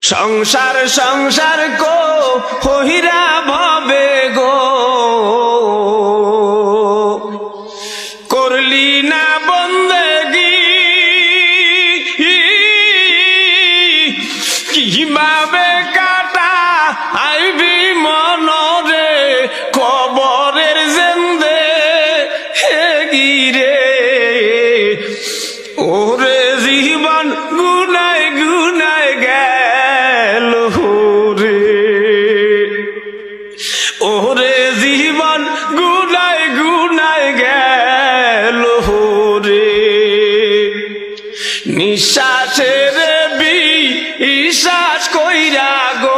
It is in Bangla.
সংসার সংসার কো হইরা ভবে গো করলি না বন্দেগি কিভাবে কাটা আইবি মনরে কবরের জেন্দে হেগিরে ওরে জীবন গুনায় গুনায় গেল রে ওরে জীবন গুনায় গুনায় গেল রে নিঃশ্বাসের বিশ্বাস কইরা গো